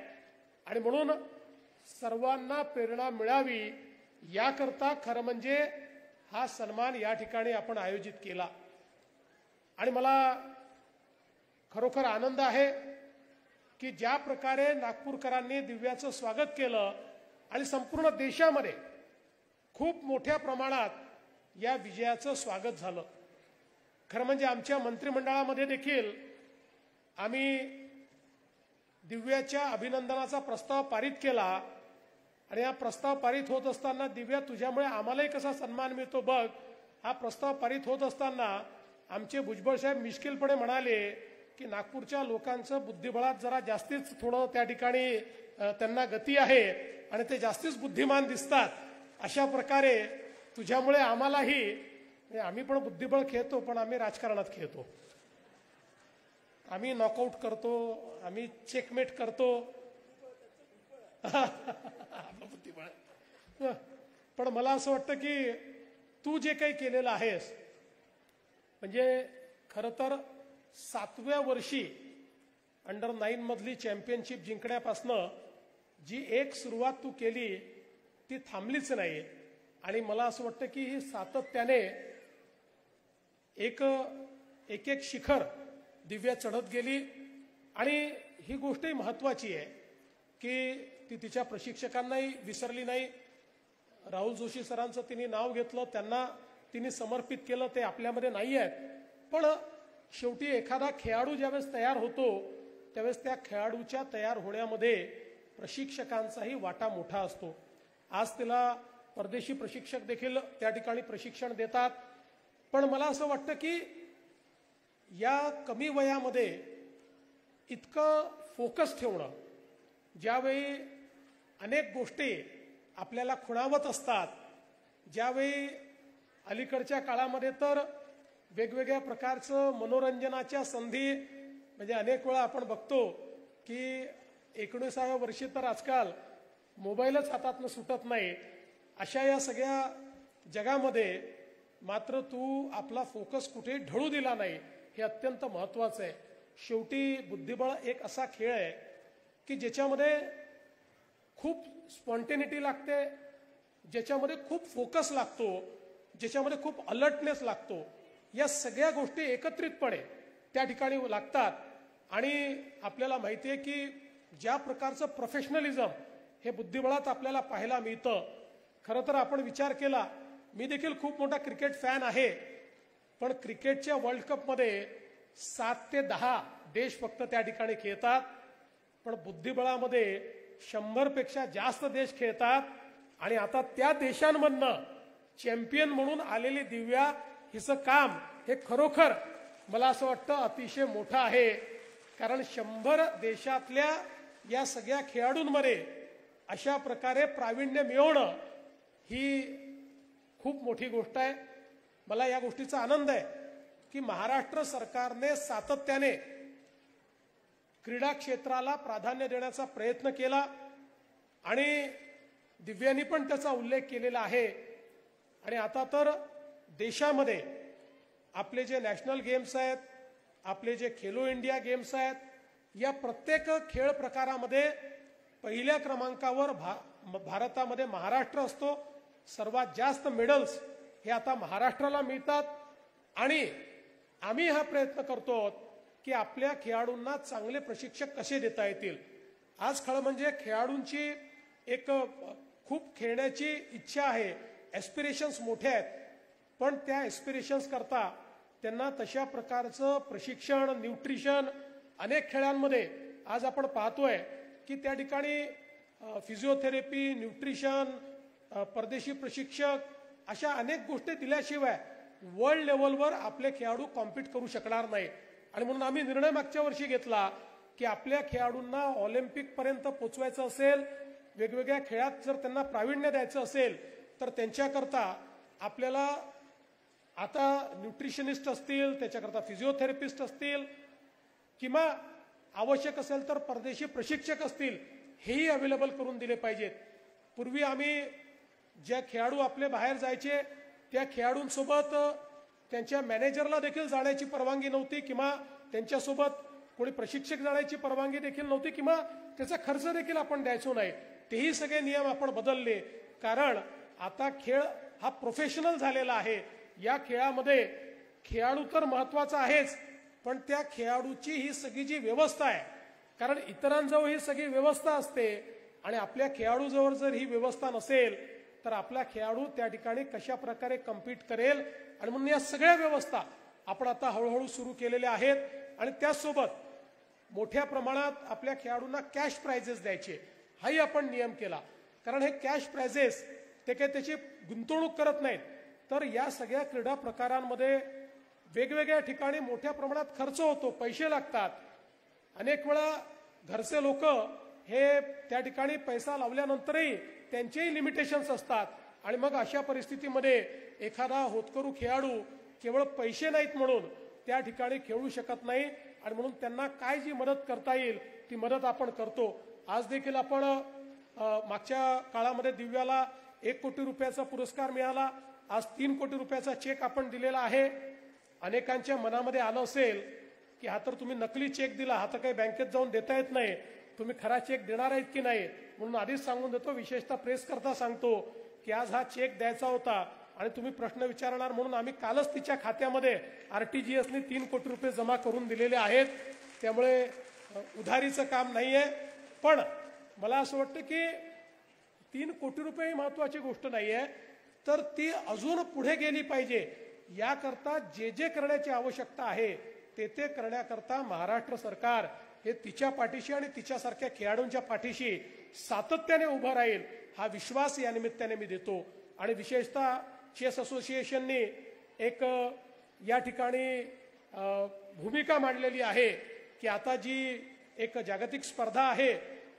आणि म्हणून सर्वांना प्रेरणा मिळावी याकरता खरं म्हणजे हा सन्मान या ठिकाणी आपण आयोजित केला. आणि मला खरोखर आनंद आहे की ज्या प्रकारे नागपूरकरांनी दिव्याचं स्वागत केलं आणि संपूर्ण देशामध्ये खूप मोठ्या प्रमाणात या विजयाचं स्वागत झालं. खरं म्हणजे आमच्या मंत्रिमंडळामध्ये देखील आम्ही दिव्याच्या अभिनंदनाचा प्रस्ताव पारित केला. आणि हा प्रस्ताव पारित होत असताना, दिव्या तुझ्यामुळे आम्हालाही कसा सन्मान मिळतो बघ, हा प्रस्ताव पारित होत असताना आमचे भुजबळ साहेब मिश्किलपणे म्हणाले की नागपूरच्या लोकांचं बुद्धिबळात जरा जास्तीच थोडं त्या ठिकाणी त्यांना गती आहे आणि ते जास्तीच बुद्धिमान दिसतात. अशा प्रकारे तुझ्यामुळे आम्हालाही, आम्ही पण बुद्धिबळ खेळतो पण आम्ही राजकारणात खेळतो. आम्ही नॉकआउट करतो, आम्ही चेकमेट करतो. बुद्धिबळ. पण मला असं वाटतं की तू जे काही केलेलं आहेस, म्हणजे खरं तर 7व्या वर्षी अंडर-9 मधली चॅम्पियनशिप जिंकण्यापासनं जी एक सुरुवात तू केली ती थांबलीच नाही. आणि मला असं वाटतं की ही सातत्याने एक शिखर दिव्या चढत गेली. आणि ही गोष्टही महत्त्वाची आहे की ती तिच्या प्रशिक्षकांनाही विसरली नाही. राहुल जोशी सरांचं तिने नाव घेतलं, त्यांना तिने समर्पित केलं, ते आपल्यामध्ये नाही आहेत. पण शेवटी एखादा खेळाडू ज्यावेळेस तयार होतो त्यावेळेस त्या खेळाडूच्या तयार होण्यामध्ये प्रशिक्षकांचाही वाटा मोठा असतो. आज तिला परदेशी प्रशिक्षक देखील त्या ठिकाणी प्रशिक्षण देतात. पण मला असं वाटतं की या कमी वयामध्ये इतकं फोकस ठेवणं, ज्यावेळी अनेक गोष्टी आपल्याला खुणावत असतात, ज्यावेळी अलीकडच्या काळामध्ये तर वेगवेगळ्या प्रकारचं मनोरंजनाच्या संधी, म्हणजे अनेक वेळा आपण बघतो की 19व्या वर्षी तर आजकाल मोबाईलच हातातनं सुटत नाही. अशा या सगळ्या जगामध्ये मात्र तू आपला फोकस कुठे ढळू दिला नाही, हे अत्यंत महत्त्वाचं आहे. शेवटी बुद्धिबळ एक असा खेळ आहे की ज्याच्यामध्ये खूप स्पॉन्टेनिटी लागते, ज्याच्यामध्ये खूप फोकस लागतो, ज्याच्यामध्ये खूप अलर्टनेस लागतो. या सगळ्या गोष्टी एकत्रितपणे त्या ठिकाणी लागतात. आणि आपल्याला माहिती आहे की ज्या प्रकारचं प्रोफेशनलिझम हे बुद्धिबळात आपल्याला पाहायला मिळतं. खरं तर आपण विचार केला, मी देखील खूप मोठा क्रिकेट फॅन आहे, पण क्रिकेटच्या वर्ल्ड कपमध्ये 7 ते 10 देश फक्त त्या ठिकाणी खेळतात. पण बुद्धिबळामध्ये 100 पेक्षा जास्त देश खेळतात. आणि आता त्या देशांमधनं चॅम्पियन म्हणून आलेली दिव्या हिचं काम हे खरोखर मला असं वाटतं अतिशय मोठं आहे. कारण 100 देशातल्या या सगळ्या खेळाडूंमध्ये अशा प्रकारे प्रावीण्य मिळवणं ही खूप मोठी गोष्ट आहे. मला या गोष्टीचा आनंद आहे की महाराष्ट्र सरकारने सातत्याने क्रीडा क्षेत्राला प्राधान्य देण्याचा प्रयत्न केला आणि दिव्यांनी पण त्याचा उल्लेख केलेला आहे. आणि आता तर देशामध्ये आपले जे नॅशनल गेम्स आहेत, आपले जे खेलो इंडिया गेम्स आहेत, या प्रत्येक खेळ प्रकारामध्ये पहिल्या क्रमांकावर भारतामध्ये महाराष्ट्र असतो. सर्वात जास्त मेडल्स हे आता महाराष्ट्राला मिळतात. आणि आम्ही हा प्रयत्न करतो की आपल्या खेळाडूंना चांगले प्रशिक्षक कसे देता येतील. आज खरं म्हणजे खेळाडूंची एक खूप खेळण्याची इच्छा आहे, ॲस्पिरेशन्स मोठे आहेत, पण त्या ॲस्पिरेशन्स करता त्यांना तशा प्रकारचं प्रशिक्षण, न्यूट्रिशन अनेक खेळांमध्ये आज आपण पाहतोय की त्या ठिकाणी फिजिओथेरपी, न्यूट्रिशन, परदेशी प्रशिक्षक अशा अनेक गोष्टी दिल्याशिवाय वर्ल्ड लेवलवर आपले खेळाडू कॉम्पीट करू शकणार नाही. आणि म्हणून आम्ही निर्णय मागच्या वर्षी घेतला की आपल्या खेळाडूंना ऑलिम्पिकपर्यंत पोचवायचं असेल, वेगवेगळ्या खेळात जर त्यांना प्रावीण्य द्यायचं असेल तर त्यांच्याकरता आपल्याला आता न्यूट्रिशनिस्ट असतील, त्याच्याकरता फिजिओथेरपिस्ट असतील, किंवा आवश्यक असेल तर परदेशी प्रशिक्षक असतील, हेही अवेलेबल करून दिले पाहिजेत. पूर्वी आम्ही ज्या खेळाडू आपले बाहेर जायचे त्या खेळाडूंसोबत त्यांच्या मॅनेजरला देखील जाण्याची परवानगी नव्हती, किंवा त्यांच्यासोबत कोणी प्रशिक्षक जाण्याची परवानगी देखील नव्हती, किंवा त्याचा खर्च देखील आपण द्यायचो नाही. तेही सगळे नियम आपण बदलले. कारण आता खेळ हा प्रोफेशनल झालेला आहे. या खेळामध्ये खेळाडू तर महत्वाचा आहेच, पण त्या खेळाडूची ही सगळी जी व्यवस्था आहे, कारण इतरांजवळ ही सगळी व्यवस्था असते आणि आपल्या खेळाडूजवळ जर ही व्यवस्था नसेल तर आपला खेळाडू त्या ठिकाणी कशा प्रकारे कम्पीट करेल. आणि म्हणून या सगळ्या व्यवस्था आपण आता हळूहळू सुरू केलेल्या आहेत. आणि त्याचसोबत मोठ्या प्रमाणात आपल्या खेळाडूंना कॅश प्राइजेस द्यायचे, हाही आपण नियम केला. कारण हे कॅश प्राइजेस ते काही त्याची गुंतवणूक करत नाहीत, तर या सगळ्या क्रीडा प्रकारांमध्ये वेगवेगळ्या ठिकाणी मोठ्या प्रमाणात खर्च होतो, पैसे लागतात. अनेक वेळा घरचे लोक हे त्या ठिकाणी पैसा लावल्यानंतरही त्यांचेही लिमिटेशन्स असतात. आणि मग अशा परिस्थितीमध्ये एखादा होतकरू खेळाडू केवळ पैसे नाहीत म्हणून त्या ठिकाणी खेळू शकत नाही. आणि म्हणून त्यांना काय जी मदत करता येईल ती मदत आपण करतो. आज देखील आपण मागच्या काळामध्ये दिव्याला 1 कोटी रुपयाचा पुरस्कार मिळाला. आज 3 कोटी रुपयाचा चेक आपण दिलेला आहे. अनेकांच्या मनामध्ये आलं असेल की हा तर तुम्ही नकली चेक दिला, हा तर काही बँकेत जाऊन देता येत नाही, तुम्ही खरा चेक देणार आहेत की नाही. म्हणून आधीच सांगून देतो, विशेषतः प्रेस करता सांगतो की आज हा चेक द्यायचा होता आणि तुम्ही प्रश्न विचारणार म्हणून आम्ही कालच तिच्या खात्यामध्ये RTGSने 3 कोटी रुपये जमा करून दिलेले आहेत. त्यामुळे उधारीचं काम नाहीये. पण मला असं वाटतं की 3 कोटी रुपये ही महत्वाची गोष्ट नाहीये, तर ती अजून पुढे गेली पाहिजे. याकरता जे जे करण्याची आवश्यकता आहे ते करण्याकरता महाराष्ट्र सरकार हे तिच्या पाठीशी आणि तिच्यासारख्या खेळाडूंच्या पाठीशी सातत्याने उभं राहील, हा विश्वास या निमित्ताने मी देतो. आणि विशेषतः चेस असोसिएशनने एक या ठिकाणी भूमिका मांडलेली आहे की आता जी एक जागतिक स्पर्धा आहे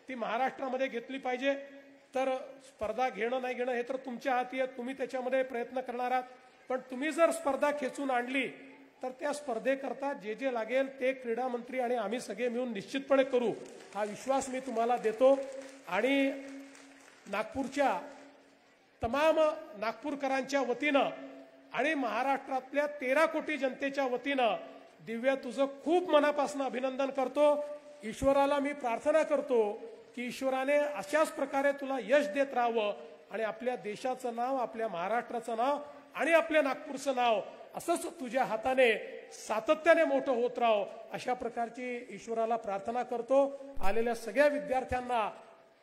ती महाराष्ट्रामध्ये घेतली पाहिजे. तर स्पर्धा घेणं नाही घेणं हे तर तुमच्या हाती आहे, तुम्ही त्याच्यामध्ये प्रयत्न करणार आहात. पण तुम्ही जर स्पर्धा खेचून आणली तर त्या स्पर्धेकरता जे जे लागेल ते क्रीडा मंत्री आणि आम्ही सगळे मिळून निश्चितपणे करू, हा विश्वास मी तुम्हाला देतो. आणि नागपूरच्या तमाम नागपूरकरांच्या वतीनं आणि महाराष्ट्रातल्या 13 कोटी जनतेच्या वतीनं दिव्या तुझं खूप मनापासून अभिनंदन करतो. ईश्वराला मी प्रार्थना करतो की ईश्वराने अशाच प्रकारे तुला यश देत राहावं आणि आपल्या देशाचं नाव, आपल्या महाराष्ट्राचं नाव आणि आपल्या नागपूरचं नाव असंच तुझ्या हाताने सातत्याने मोठं होत राहो, अशा प्रकारची ईश्वराला प्रार्थना करतो. आलेल्या सगळ्या विद्यार्थ्यांना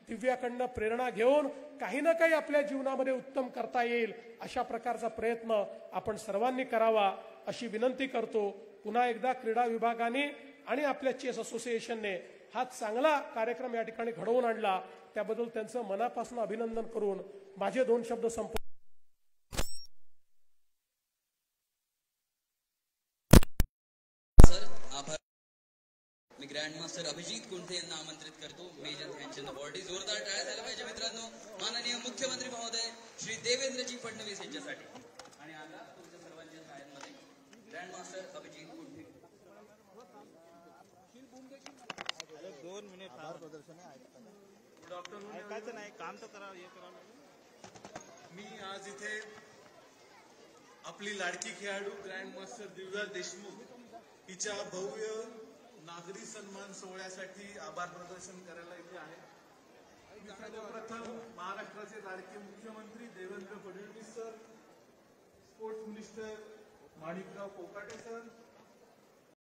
दिव्याकडनं प्रेरणा घेऊन काही ना काही आपल्या जीवनामध्ये उत्तम करता येईल अशा प्रकारचा प्रयत्न आपण सर्वांनी करावा अशी विनंती करतो. पुन्हा एकदा क्रीडा विभागाने आणि आपल्या चेस असोसिएशनने हा चांगला कार्यक्रम या ठिकाणी घडवून आणला, त्याबद्दल त्यांचं मनापासून अभिनंदन करून माझे 2 शब्द संपवतो. मी ग्रँड मास्टर अभिजित कुंठे यांना आमंत्रित करतो. मेजर ध्यानचंद अवॉर्डी जोरदार टाळ्या झाल्या पाहिजे मित्रांनो. माननीय मुख्यमंत्री महोदय श्री देवेंद्रजी फडणवीस यांच्यासाठी. आणि आता तुमच्या सर्वांच्या शाळेमध्ये ग्रँड मास्टर अभिजित कुंठे. 2 मिनिट प्रदर्शन ऐकायचं नाही, काम तर करा. हे करा. मी आज इथे आपली लाडकी खेळाडू ग्रँड मास्टर दिव्या देशमुख हिच्या भव्य नागरी सन्मान सोहळ्यासाठी आभार प्रदर्शन करायला इथे आहे. मी सर्वप्रथम महाराष्ट्राचे लाडके मुख्यमंत्री Devendra Fadnavis sir, sports minister Manikrao Kokate sir,